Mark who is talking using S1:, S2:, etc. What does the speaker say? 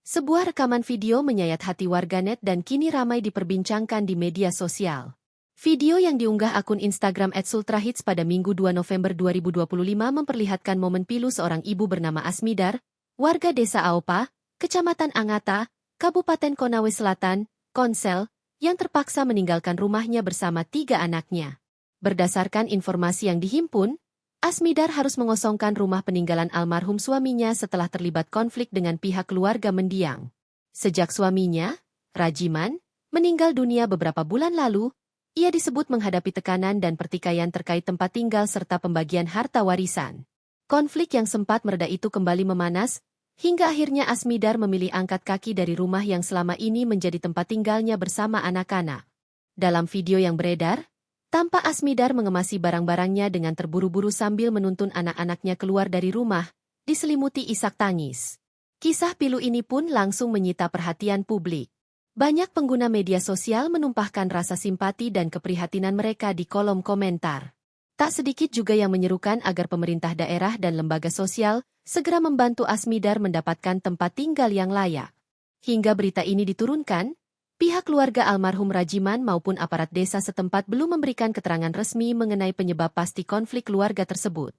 S1: Sebuah rekaman video menyayat hati warganet dan kini ramai diperbincangkan di media sosial. Video yang diunggah akun Instagram @sultrahits pada Minggu 2 November 2025 memperlihatkan momen pilu seorang ibu bernama Asmidar, warga desa Aopa, Kecamatan Angata, Kabupaten Konawe Selatan, Konsel, yang terpaksa meninggalkan rumahnya bersama 3 anaknya. Berdasarkan informasi yang dihimpun, Asmidar harus mengosongkan rumah peninggalan almarhum suaminya setelah terlibat konflik dengan pihak keluarga mendiang. Sejak suaminya, Rajiman, meninggal dunia beberapa bulan lalu, ia disebut menghadapi tekanan dan pertikaian terkait tempat tinggal serta pembagian harta warisan. Konflik yang sempat mereda itu kembali memanas, hingga akhirnya Asmidar memilih angkat kaki dari rumah yang selama ini menjadi tempat tinggalnya bersama anak-anak. Dalam video yang beredar, tampak Asmidar mengemasi barang-barangnya dengan terburu-buru sambil menuntun anak-anaknya keluar dari rumah, diselimuti isak tangis. Kisah pilu ini pun langsung menyita perhatian publik. Banyak pengguna media sosial menumpahkan rasa simpati dan keprihatinan mereka di kolom komentar. Tak sedikit juga yang menyerukan agar pemerintah daerah dan lembaga sosial segera membantu Asmidar mendapatkan tempat tinggal yang layak. Hingga berita ini diturunkan, pihak keluarga almarhum Rajiman maupun aparat desa setempat belum memberikan keterangan resmi mengenai penyebab pasti konflik keluarga tersebut.